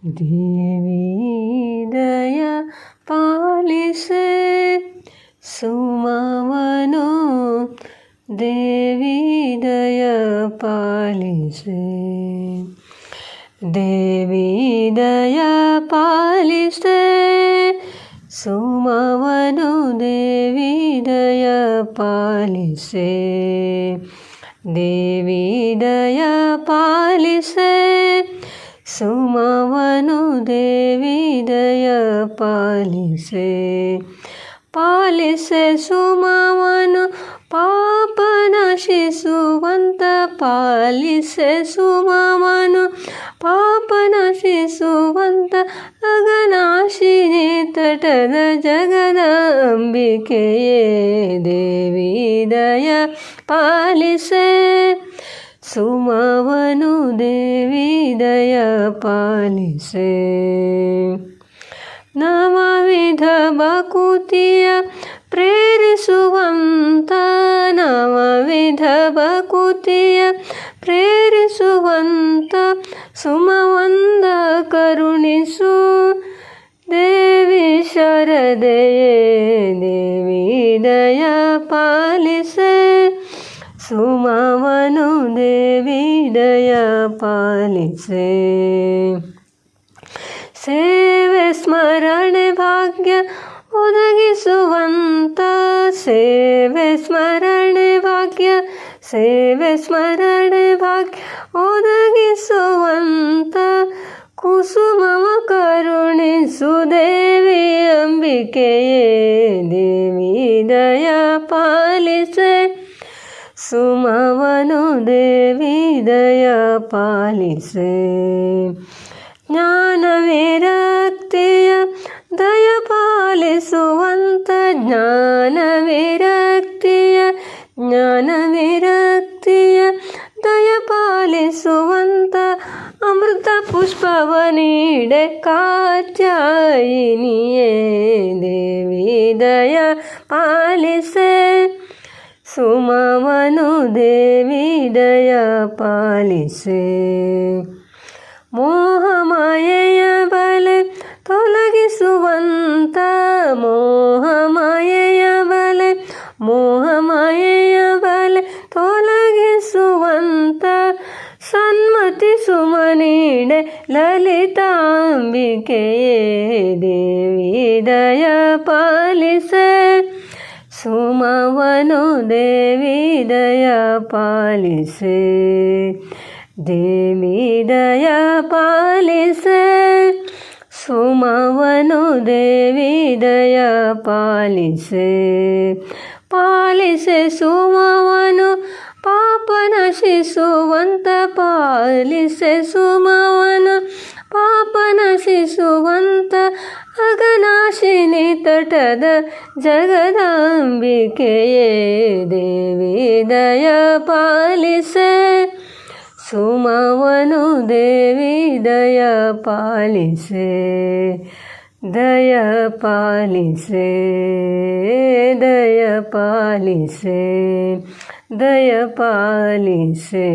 ದೇವಿ ದಯ ಪಾಲಿಸೆ ಸುಮವನು, ದೇವಿ ದಯ ಪಾಲಿಸೆ. ದೇವಿ ದಯ ಪಾಲಿಸೆ ಸುಮವನು, ದೇವಿ ದಯ ಪಾಲಿಸೆ. ದೇವಿ ದಯ ಪಾಲಿಸೆ ಸುಮವನು, ದೇವಿ ದಯ ಪಾಲಿಸೆ. ಪಾಲಿಸೆ ಸುಮವನು ಪಾಪ ನಶಿಸುವಂತ, ಪಾಲಿಸೆ ಸುಮವನು ಪಾಪ ನಶಿಸುವಂತ, ಅಗನಾಶಿನಿ ತಟದ ಜಗದಂಬಿಕೆಯೇ ದೇವಿ ದಯ ಪಾಲಿಸೆ ಸುಮವನು, ದೇವಿ ದಯ ಪಾಲಿಸೆ. ನವವಿಧ ಭಕುತಿಯ ಪ್ರೇರಿಸುವಂತ, ನವವಿಧ ಭಕುತಿಯ ಪ್ರೇರಿಸುವಂತ, ಸುಮವಂದ ಕರುಣಿಸು ದೇವಿ ಶರದೆಯೇ ದೇವಿ ದಯ ಪಾಲಿಸೆ ಸುಮವನು, ದೇವಿ ದಯ ಪಾಲಿಸೆ. ಸೇವೆ ಸ್ಮರಣೆ ಭಾಗ್ಯ ಒದಗಿಸುವಂತ, ಸೇವೆ ಸ್ಮರಣೆ ಭಾಗ್ಯ, ಸೇವೆ ಸ್ಮರಣೆ ಭಾಗ್ಯ ಒದಗಿಸುವಂತ, ಕುಸುಮವ ಕರುಣಿಸು ದೇವಿ ಅಂಬಿಕೆಯೇ ದೇವಿ ದಯ ಪಾಲಿಸೆ ಸುಮವನು, ದೇವಿ ದಯ ಪಾಲಿಸೆ. ಜ್ಞಾನ ವಿರಕ್ತಿಯ ದಯ ಪಾಲಿಸುವಂತ, ಜ್ಞಾನ ವಿರಕ್ತಿಯ, ಜ್ಞಾನ ವಿರಕ್ತಿಯ ದಯ ಪಾಲಿಸುವಂತ, ಅಮೃತ ಪುಷ್ಪವ ನೀಡೆ ಕಾತ್ಯಾಯಿನಿಯೇ ದೇವಿ ದಯ ಪಾಲಿಸೆ ಸುಮವನು, ದೇವಿ ದಯ ಪಾಲಿಸೆ. ಮೋಹಮಾಯೆಯ ಬಲೆ ತೊಲಗಿಸುವಂತ, ಮೋಹಮಾಯೆಯ ಬಲೆ, ಮೋಹಮಾಯೆಯ ಬಲೆ ತೊಲಗಿಸುವಂತ, ಸನ್ಮತಿ ಸುಮನೀಡೆ ಲಲಿತಾಂಬಿಕೆಯೇ ದೇವಿ ದಯ ಪಾಲಿಸೆ ಸುಮವನು, ದೇವಿ ದಯ ಪಾಲಿಸೆ. ದೇವಿ ದಯ ಪಾಲಿಸೆ ಸುಮವನು, ದೇವಿ ದಯ ಪಾಲಿಸೆ. ಪಾಲಿಸೆ ಸುಮವನು ಪಾಪ ನಶಿಸುವಂತ, ಪಾಲಿಸೆ ಸುಮವನು ಪಾಪ ನಶಿಸುವಂತ, ಅಗನಾಶಿನಿ ತಟದ ಜಗದಂಬಿಕೆಯೇ ದೇವಿ ದಯ ಪಾಲಿಸೆ ಸುಮವನು, ದೇವಿ ದಯ ಪಾಲಿಸೆ. ದಯ ಪಾಲಿಸೆ, ದಯ ಪಾಲಿಸೆ, ದಯ ಪಾಲಿಸೆ.